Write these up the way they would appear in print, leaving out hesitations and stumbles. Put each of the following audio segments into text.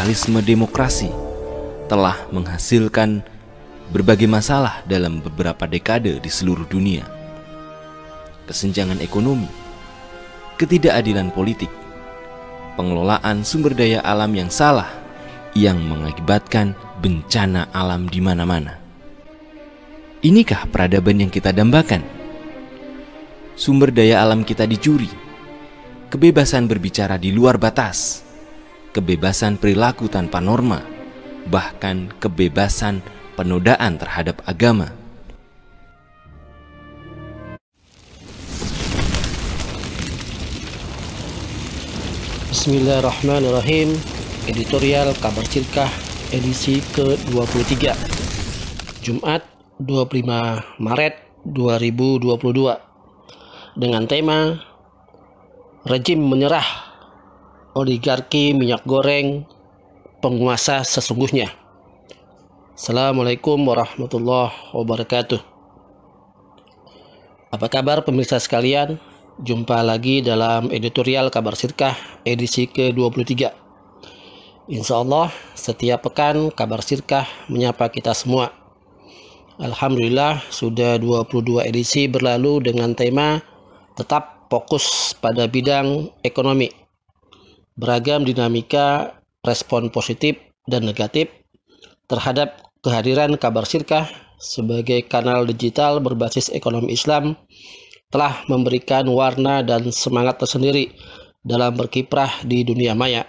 kapitalisme demokrasi telah menghasilkan berbagai masalah dalam beberapa dekade di seluruh dunia. Kesenjangan ekonomi, ketidakadilan politik, pengelolaan sumber daya alam yang salah yang mengakibatkan bencana alam di mana-mana. Inikah peradaban yang kita dambakan? Sumber daya alam kita dicuri, kebebasan berbicara di luar batas, kebebasan perilaku tanpa norma, bahkan kebebasan penodaan terhadap agama. Bismillahirrahmanirrahim. Editorial Kabar Sirkah edisi ke-23, Jumat 25 Maret 2022, dengan tema Rejim Menyerah, Oligarki Minyak Goreng Penguasa Sesungguhnya. Assalamualaikum warahmatullahi wabarakatuh. Apa kabar pemirsa sekalian? Jumpa lagi dalam editorial Kabar Sirkah edisi ke-23. Insya Allah setiap pekan Kabar Sirkah menyapa kita semua. Alhamdulillah sudah 22 edisi berlalu dengan tema tetap fokus pada bidang ekonomi. Beragam dinamika, respon positif dan negatif terhadap kehadiran Kabar Sirkah sebagai kanal digital berbasis ekonomi Islam telah memberikan warna dan semangat tersendiri dalam berkiprah di dunia maya.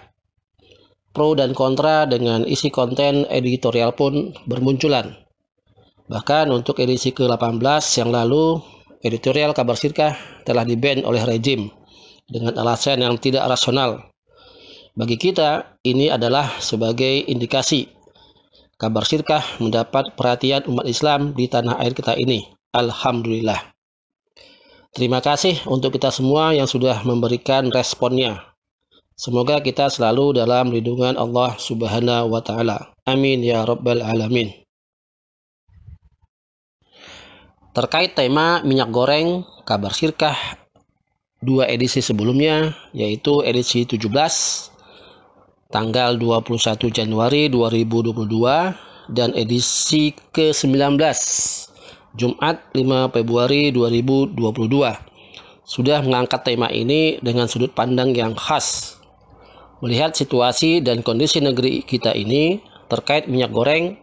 Pro dan kontra dengan isi konten editorial pun bermunculan. Bahkan untuk edisi ke-18 yang lalu, editorial Kabar Sirkah telah di-ban oleh rejim dengan alasan yang tidak rasional. Bagi kita, ini adalah sebagai indikasi Kabar Sirkah mendapat perhatian umat Islam di tanah air kita ini. Alhamdulillah. Terima kasih untuk kita semua yang sudah memberikan responnya. Semoga kita selalu dalam lindungan Allah Subhanahu wa Ta'ala. Amin ya Rabbal Alamin. Terkait tema minyak goreng, Kabar Sirkah 2 edisi sebelumnya, yaitu edisi 17 tanggal 21 Januari 2022 dan edisi ke-19 Jumat 5 Februari 2022 sudah mengangkat tema ini dengan sudut pandang yang khas. Melihat situasi dan kondisi negeri kita ini terkait minyak goreng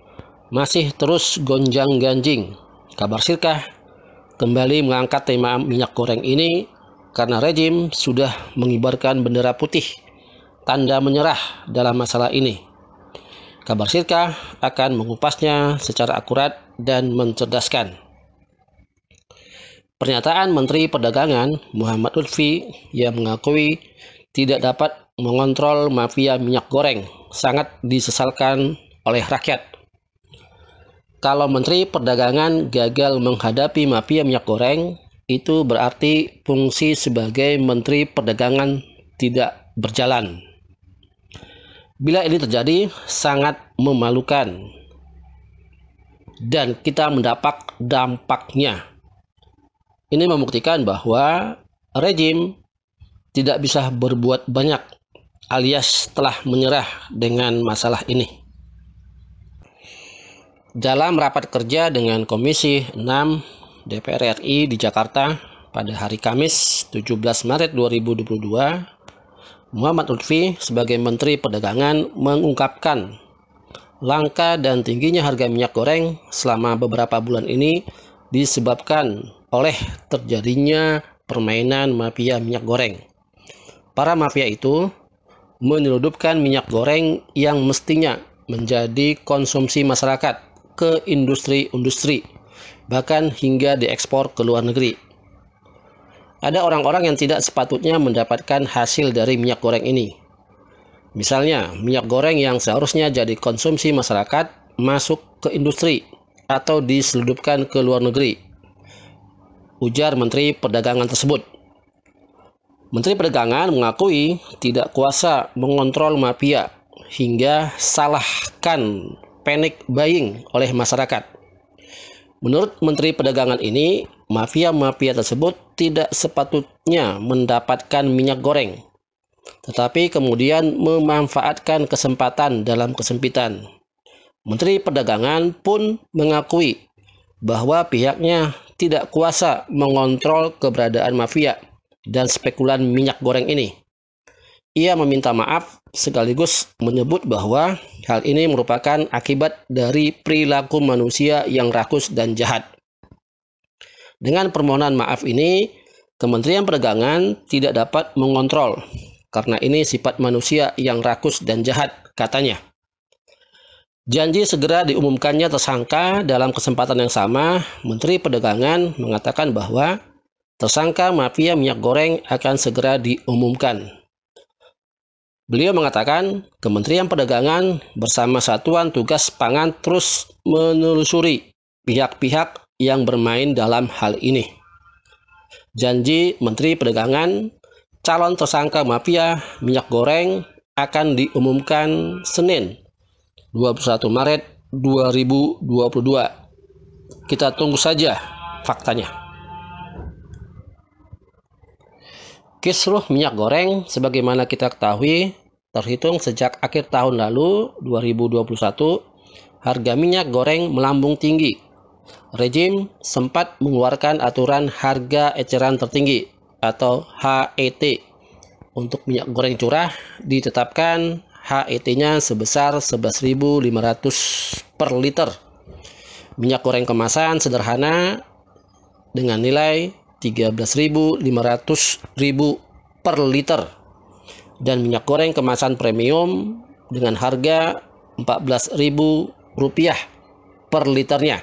masih terus gonjang-ganjing. Kabar Sirkah kembali mengangkat tema minyak goreng ini karena rejim sudah mengibarkan bendera putih, tanda menyerah dalam masalah ini. Kabar Sirkah akan mengupasnya secara akurat dan mencerdaskan. Pernyataan Menteri Perdagangan Muhammad Lutfi yang mengakui tidak dapat mengontrol mafia minyak goreng sangat disesalkan oleh rakyat. Kalau Menteri Perdagangan gagal menghadapi mafia minyak goreng, itu berarti fungsi sebagai Menteri Perdagangan tidak berjalan. Bila ini terjadi, sangat memalukan dan kita mendapat dampaknya. Ini membuktikan bahwa rejim tidak bisa berbuat banyak alias telah menyerah dengan masalah ini. Dalam rapat kerja dengan Komisi 6 DPR RI di Jakarta pada hari Kamis 17 Maret 2022, Muhammad Lutfi sebagai Menteri Perdagangan mengungkapkan langka dan tingginya harga minyak goreng selama beberapa bulan ini disebabkan oleh terjadinya permainan mafia minyak goreng. Para mafia itu menyelundupkan minyak goreng yang mestinya menjadi konsumsi masyarakat ke industri-industri, bahkan hingga diekspor ke luar negeri. Ada orang-orang yang tidak sepatutnya mendapatkan hasil dari minyak goreng ini. Misalnya, minyak goreng yang seharusnya jadi konsumsi masyarakat masuk ke industri atau diselundupkan ke luar negeri, ujar Menteri Perdagangan tersebut. Menteri Perdagangan mengakui tidak kuasa mengontrol mafia hingga salahkan panic buying oleh masyarakat. Menurut Menteri Perdagangan ini, mafia-mafia tersebut tidak sepatutnya mendapatkan minyak goreng tetapi kemudian memanfaatkan kesempatan dalam kesempitan. Menteri Perdagangan pun mengakui bahwa pihaknya tidak kuasa mengontrol keberadaan mafia dan spekulan minyak goreng ini. Ia meminta maaf sekaligus menyebut bahwa hal ini merupakan akibat dari perilaku manusia yang rakus dan jahat. Dengan permohonan maaf ini, Kementerian Perdagangan tidak dapat mengontrol karena ini sifat manusia yang rakus dan jahat, katanya. Janji segera diumumkannya tersangka. Dalam kesempatan yang sama, Menteri Perdagangan mengatakan bahwa tersangka mafia minyak goreng akan segera diumumkan. Beliau mengatakan Kementerian Perdagangan bersama Satuan Tugas Pangan terus menelusuri pihak-pihak yang bermain dalam hal ini. Janji Menteri Perdagangan, calon tersangka mafia minyak goreng akan diumumkan Senin 21 Maret 2022. Kita tunggu saja faktanya. Kisruh minyak goreng sebagaimana kita ketahui terhitung sejak akhir tahun lalu 2021, harga minyak goreng melambung tinggi. Rejim sempat mengeluarkan aturan harga eceran tertinggi atau HET. Untuk minyak goreng curah ditetapkan HET-nya sebesar 11.500 per liter. Minyak goreng kemasan sederhana dengan nilai 13.500 per liter. Dan minyak goreng kemasan premium dengan harga Rp14.000 per liternya.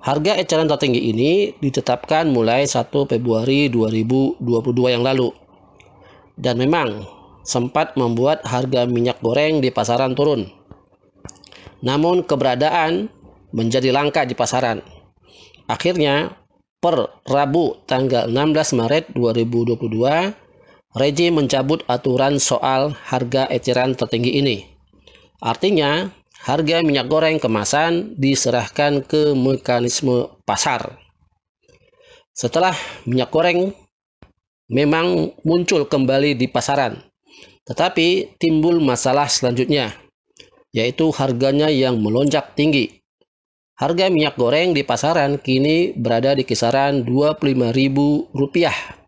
Harga eceran tertinggi ini ditetapkan mulai 1 Februari 2022 yang lalu. Dan memang sempat membuat harga minyak goreng di pasaran turun. Namun keberadaan menjadi langka di pasaran. Akhirnya per Rabu tanggal 16 Maret 2022, rejim mencabut aturan soal harga eceran tertinggi ini. Artinya, harga minyak goreng kemasan diserahkan ke mekanisme pasar. Setelah minyak goreng memang muncul kembali di pasaran, tetapi timbul masalah selanjutnya, yaitu harganya yang melonjak tinggi. Harga minyak goreng di pasaran kini berada di kisaran Rp25.000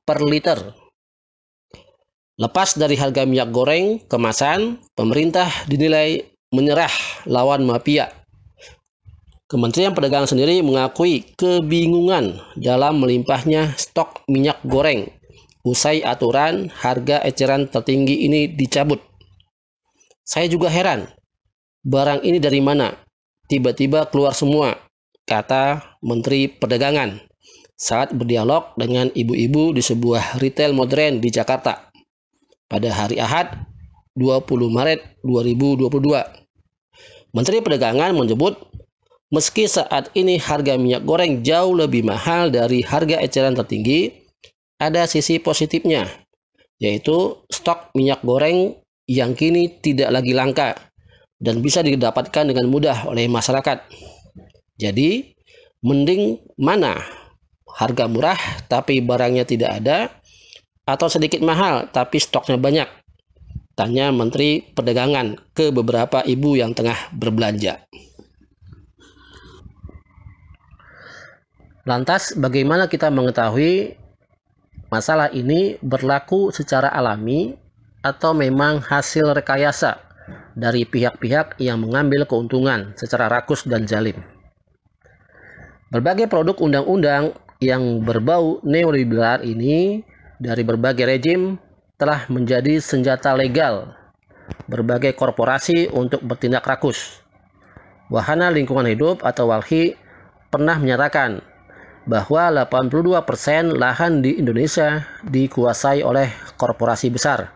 per liter. Lepas dari harga minyak goreng kemasan, pemerintah dinilai menyerah lawan mafia. Kementerian Perdagangan sendiri mengakui kebingungan dalam melimpahnya stok minyak goreng usai aturan harga eceran tertinggi ini dicabut. Saya juga heran, barang ini dari mana? Tiba-tiba keluar semua, kata Menteri Perdagangan saat berdialog dengan ibu-ibu di sebuah retail modern di Jakarta pada hari Ahad 20 Maret 2022. Menteri Perdagangan menyebut meski saat ini harga minyak goreng jauh lebih mahal dari harga eceran tertinggi, ada sisi positifnya, yaitu stok minyak goreng yang kini tidak lagi langka dan bisa didapatkan dengan mudah oleh masyarakat. Jadi, mending mana? Harga murah tapi barangnya tidak ada, atau sedikit mahal tapi stoknya banyak? Tanya Menteri Perdagangan ke beberapa ibu yang tengah berbelanja. Lantas bagaimana kita mengetahui masalah ini berlaku secara alami atau memang hasil rekayasa dari pihak-pihak yang mengambil keuntungan secara rakus dan zalim? Berbagai produk undang-undang yang berbau neoliberal ini dari berbagai rejim telah menjadi senjata legal berbagai korporasi untuk bertindak rakus. Wahana Lingkungan Hidup atau WALHI pernah menyatakan bahwa 82% lahan di Indonesia dikuasai oleh korporasi besar.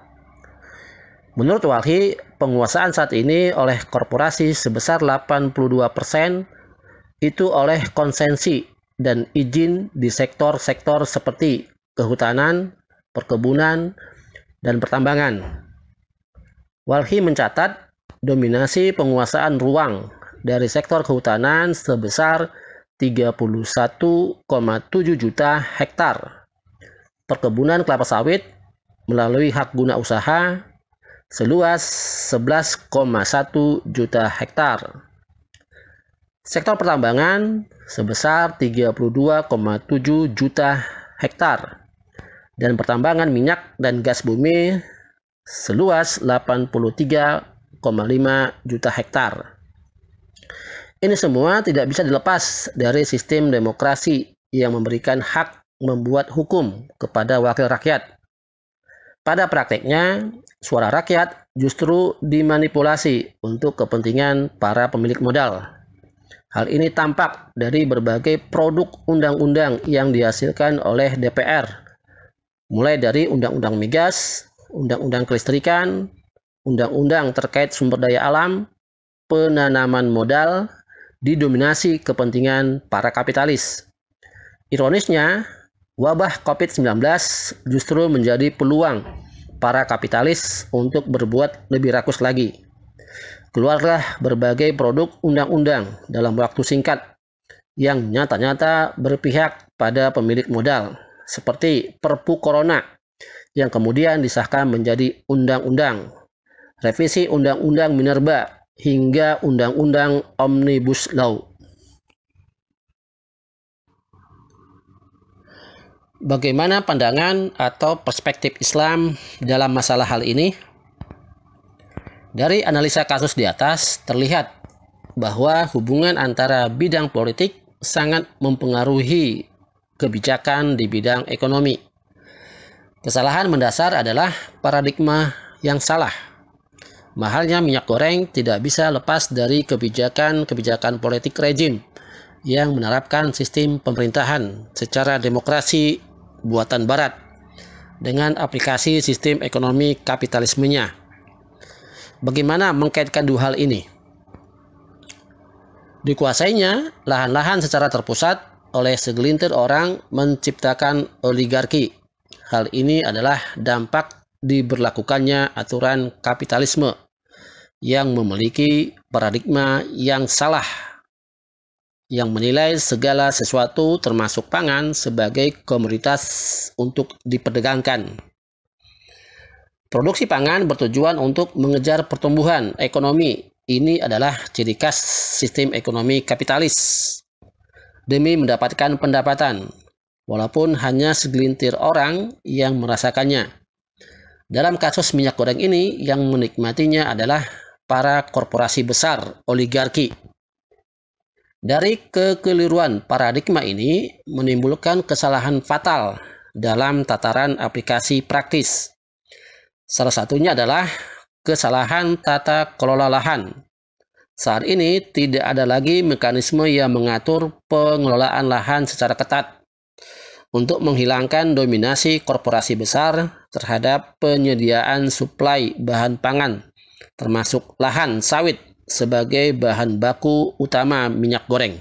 Menurut WALHI, penguasaan saat ini oleh korporasi sebesar 82% itu oleh konsensi dan izin di sektor-sektor seperti kehutanan, perkebunan, dan pertambangan. WALHI mencatat dominasi penguasaan ruang dari sektor kehutanan sebesar 31,7 juta hektar, perkebunan kelapa sawit melalui hak guna usaha seluas 11,1 juta hektar. Sektor pertambangan sebesar 32,7 juta hektar dan pertambangan minyak dan gas bumi seluas 83,5 juta hektar. Ini semua tidak bisa dilepas dari sistem demokrasi yang memberikan hak membuat hukum kepada wakil rakyat. Pada prakteknya, suara rakyat justru dimanipulasi untuk kepentingan para pemilik modal. Hal ini tampak dari berbagai produk undang-undang yang dihasilkan oleh DPR, mulai dari undang-undang migas, undang-undang kelistrikan, undang-undang terkait sumber daya alam, penanaman modal, didominasi kepentingan para kapitalis. Ironisnya, wabah COVID-19 justru menjadi peluang para kapitalis untuk berbuat lebih rakus lagi. Keluarlah berbagai produk undang-undang dalam waktu singkat yang nyata-nyata berpihak pada pemilik modal, seperti Perpu Corona yang kemudian disahkan menjadi undang-undang, revisi Undang-Undang Minerba, hingga Undang-Undang Omnibus Law. Bagaimana pandangan atau perspektif Islam dalam masalah hal ini? Dari analisa kasus di atas terlihat bahwa hubungan antara bidang politik sangat mempengaruhi kebijakan di bidang ekonomi. Kesalahan mendasar adalah paradigma yang salah. Mahalnya minyak goreng tidak bisa lepas dari kebijakan politik rejim yang menerapkan sistem pemerintahan secara demokrasi buatan barat dengan aplikasi sistem ekonomi kapitalismenya. Bagaimana mengkaitkan dua hal ini? Dikuasainya lahan-lahan secara terpusat oleh segelintir orang menciptakan oligarki. Hal ini adalah dampak diberlakukannya aturan kapitalisme yang memiliki paradigma yang salah, yang menilai segala sesuatu termasuk pangan sebagai komoditas untuk diperdagangkan. Produksi pangan bertujuan untuk mengejar pertumbuhan ekonomi. Ini adalah ciri khas sistem ekonomi kapitalis. Demi mendapatkan pendapatan, walaupun hanya segelintir orang yang merasakannya. Dalam kasus minyak goreng ini, yang menikmatinya adalah para korporasi besar, oligarki. Dari kekeliruan paradigma ini menimbulkan kesalahan fatal dalam tataran aplikasi praktis. Salah satunya adalah kesalahan tata kelola lahan. Saat ini tidak ada lagi mekanisme yang mengatur pengelolaan lahan secara ketat untuk menghilangkan dominasi korporasi besar terhadap penyediaan suplai bahan pangan, termasuk lahan sawit sebagai bahan baku utama minyak goreng.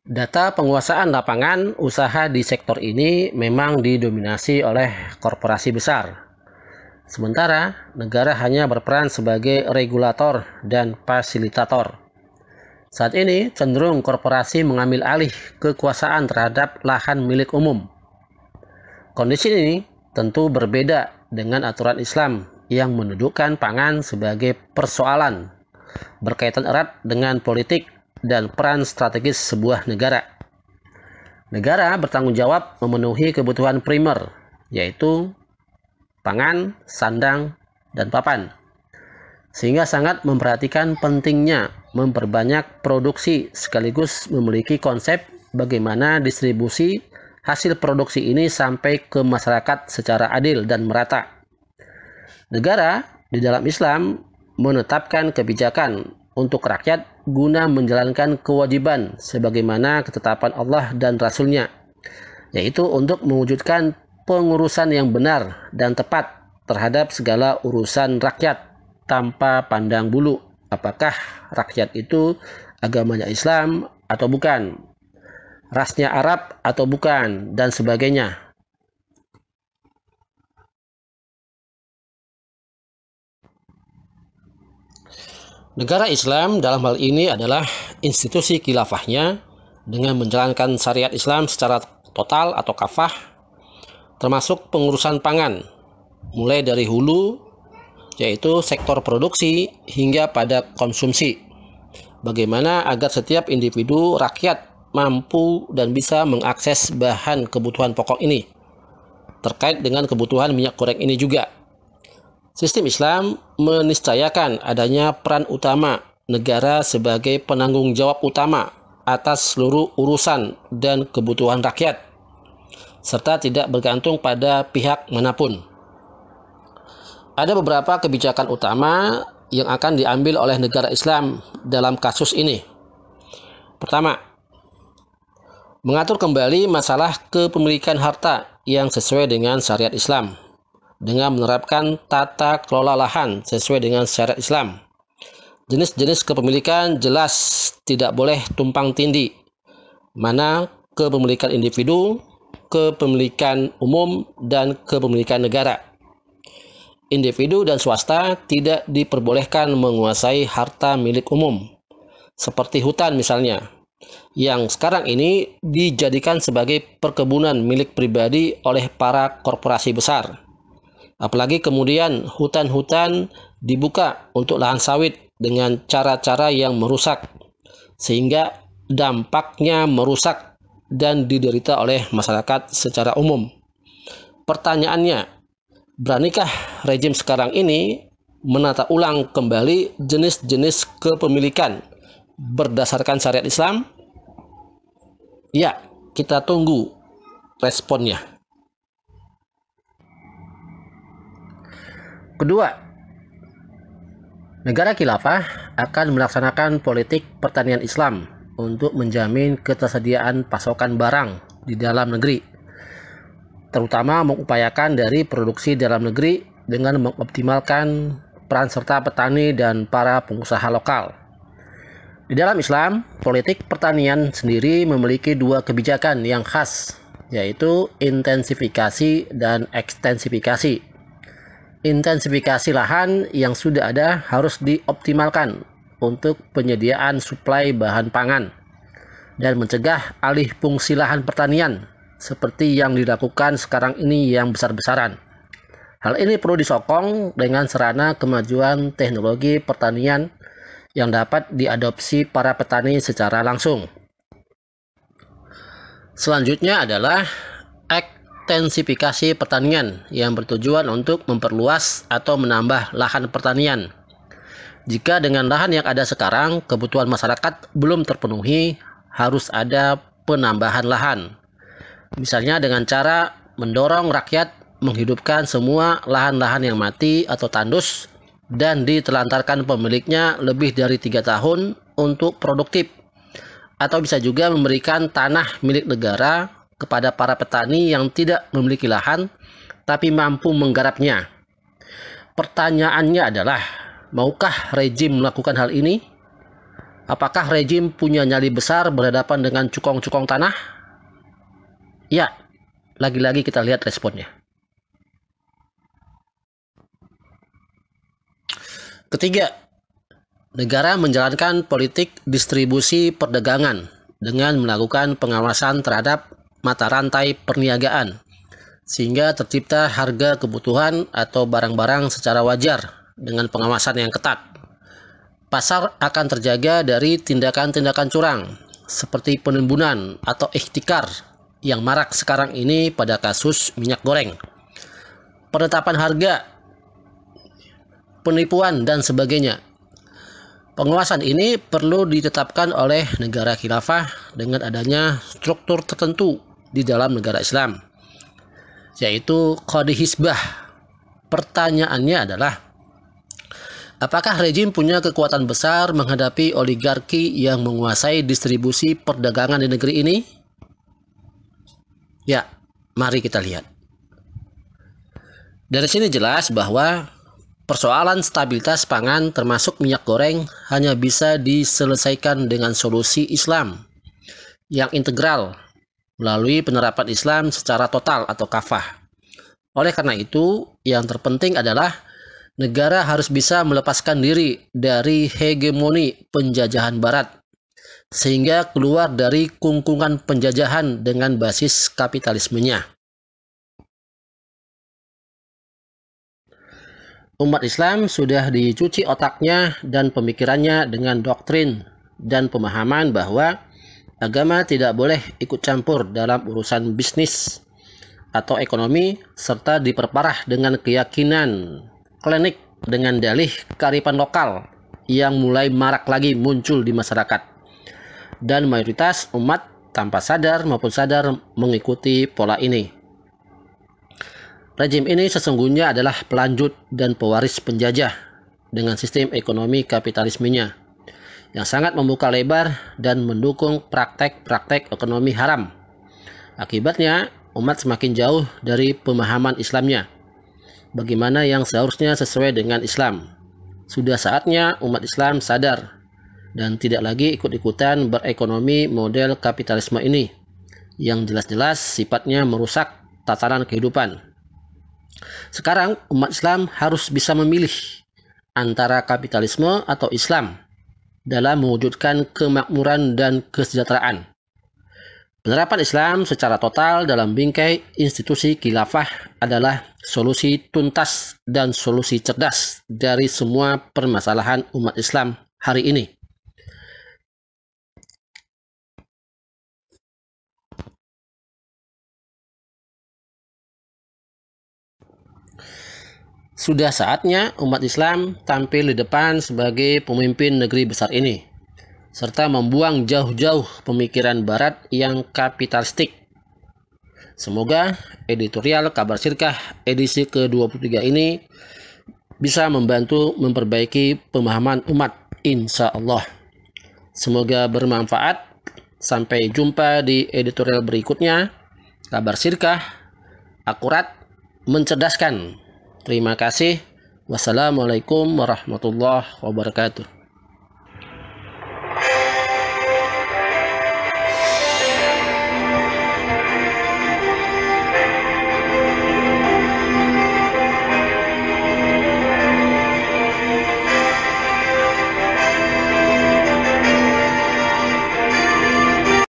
Data penguasaan lapangan usaha di sektor ini memang didominasi oleh korporasi besar. Sementara negara hanya berperan sebagai regulator dan fasilitator. Saat ini cenderung korporasi mengambil alih kekuasaan terhadap lahan milik umum. Kondisi ini tentu berbeda dengan aturan Islam yang mendudukkan pangan sebagai persoalan berkaitan erat dengan politik dan peran strategis sebuah negara. Negara bertanggung jawab memenuhi kebutuhan primer, yaitu pangan, sandang, dan papan, sehingga sangat memperhatikan pentingnya memperbanyak produksi sekaligus memiliki konsep bagaimana distribusi hasil produksi ini sampai ke masyarakat secara adil dan merata. Negara di dalam Islam menetapkan kebijakan untuk rakyat guna menjalankan kewajiban sebagaimana ketetapan Allah dan Rasul-Nya, yaitu untuk mewujudkan pengurusan yang benar dan tepat terhadap segala urusan rakyat tanpa pandang bulu apakah rakyat itu agamanya Islam atau bukan, rasnya Arab atau bukan, dan sebagainya. Negara Islam dalam hal ini adalah institusi khilafahnya dengan menjalankan syariat Islam secara total atau kafah, termasuk pengurusan pangan, mulai dari hulu, yaitu sektor produksi, hingga pada konsumsi. Bagaimana agar setiap individu rakyat mampu dan bisa mengakses bahan kebutuhan pokok ini. Terkait dengan kebutuhan minyak goreng ini juga, sistem Islam meniscayakan adanya peran utama negara sebagai penanggung jawab utama atas seluruh urusan dan kebutuhan rakyat, serta tidak bergantung pada pihak manapun. Ada beberapa kebijakan utama yang akan diambil oleh negara Islam dalam kasus ini. Pertama, mengatur kembali masalah kepemilikan harta yang sesuai dengan syariat Islam dengan menerapkan tata kelola lahan sesuai dengan syariat Islam. Jenis-jenis kepemilikan jelas tidak boleh tumpang tindih, mana kepemilikan individu, kepemilikan umum, dan kepemilikan negara. Individu dan swasta tidak diperbolehkan menguasai harta milik umum, seperti hutan misalnya, yang sekarang ini dijadikan sebagai perkebunan milik pribadi oleh para korporasi besar. Apalagi kemudian hutan-hutan dibuka untuk lahan sawit dengan cara-cara yang merusak, sehingga dampaknya merusak dan diderita oleh masyarakat secara umum. Pertanyaannya, beranikah rejim sekarang ini menata ulang kembali jenis-jenis kepemilikan berdasarkan syariat Islam? Ya, kita tunggu responnya. Kedua, negara khilafah akan melaksanakan politik pertanian Islam untuk menjamin ketersediaan pasokan barang di dalam negeri, terutama mengupayakan dari produksi dalam negeri dengan mengoptimalkan peran serta petani dan para pengusaha lokal. Di dalam Islam, politik pertanian sendiri memiliki dua kebijakan yang khas, yaitu intensifikasi dan ekstensifikasi. Intensifikasi lahan yang sudah ada harus dioptimalkan untuk penyediaan suplai bahan pangan dan mencegah alih fungsi lahan pertanian seperti yang dilakukan sekarang ini yang besar-besaran. Hal ini perlu disokong dengan sarana kemajuan teknologi pertanian yang dapat diadopsi para petani secara langsung. Selanjutnya adalah ekstensifikasi pertanian yang bertujuan untuk memperluas atau menambah lahan pertanian. Jika dengan lahan yang ada sekarang kebutuhan masyarakat belum terpenuhi, harus ada penambahan lahan. Misalnya dengan cara mendorong rakyat menghidupkan semua lahan-lahan yang mati atau tandus dan ditelantarkan pemiliknya lebih dari 3 tahun untuk produktif. Atau bisa juga memberikan tanah milik negara kepada para petani yang tidak memiliki lahan tapi mampu menggarapnya. Pertanyaannya adalah, maukah rejim melakukan hal ini? Apakah rejim punya nyali besar berhadapan dengan cukong-cukong tanah? Ya, lagi-lagi kita lihat responnya. Ketiga, negara menjalankan politik distribusi perdagangan dengan melakukan pengawasan terhadap mata rantai perniagaan, sehingga tercipta harga kebutuhan atau barang-barang secara wajar dengan pengawasan yang ketat. Pasar akan terjaga dari tindakan-tindakan curang, seperti penimbunan atau ihtikar yang marak sekarang ini pada kasus minyak goreng. Penetapan harga, penipuan, dan sebagainya. Pengawasan ini perlu ditetapkan oleh negara khilafah dengan adanya struktur tertentu di dalam negara Islam, yaitu Qadi Hizbah. Pertanyaannya adalah, apakah rejim punya kekuatan besar menghadapi oligarki yang menguasai distribusi perdagangan di negeri ini? Ya, mari kita lihat. Dari sini jelas bahwa persoalan stabilitas pangan termasuk minyak goreng hanya bisa diselesaikan dengan solusi Islam yang integral melalui penerapan Islam secara total atau kafah. Oleh karena itu, yang terpenting adalah negara harus bisa melepaskan diri dari hegemoni penjajahan Barat sehingga keluar dari kungkungan penjajahan dengan basis kapitalismenya. Umat Islam sudah dicuci otaknya dan pemikirannya dengan doktrin dan pemahaman bahwa agama tidak boleh ikut campur dalam urusan bisnis atau ekonomi, serta diperparah dengan keyakinan klinik dengan dalih kearifan lokal yang mulai marak lagi muncul di masyarakat. Dan mayoritas umat tanpa sadar maupun sadar mengikuti pola ini. Rezim ini sesungguhnya adalah pelanjut dan pewaris penjajah dengan sistem ekonomi kapitalismenya yang sangat membuka lebar dan mendukung praktek-praktek ekonomi haram. Akibatnya, umat semakin jauh dari pemahaman Islamnya, bagaimana yang seharusnya sesuai dengan Islam. Sudah saatnya umat Islam sadar dan tidak lagi ikut-ikutan berekonomi model kapitalisme ini, yang jelas-jelas sifatnya merusak tatanan kehidupan. Sekarang umat Islam harus bisa memilih antara kapitalisme atau Islam dalam mewujudkan kemakmuran dan kesejahteraan. Penerapan Islam secara total dalam bingkai institusi khilafah adalah solusi tuntas dan solusi cerdas dari semua permasalahan umat Islam hari ini. Sudah saatnya umat Islam tampil di depan sebagai pemimpin negeri besar ini, serta membuang jauh-jauh pemikiran barat yang kapitalistik. Semoga editorial Kabar Sirkah edisi ke-23 ini bisa membantu memperbaiki pemahaman umat, insya Allah. Semoga bermanfaat. Sampai jumpa di editorial berikutnya. Kabar Sirkah, akurat, mencerdaskan. Terima kasih. Wassalamualaikum warahmatullahi wabarakatuh.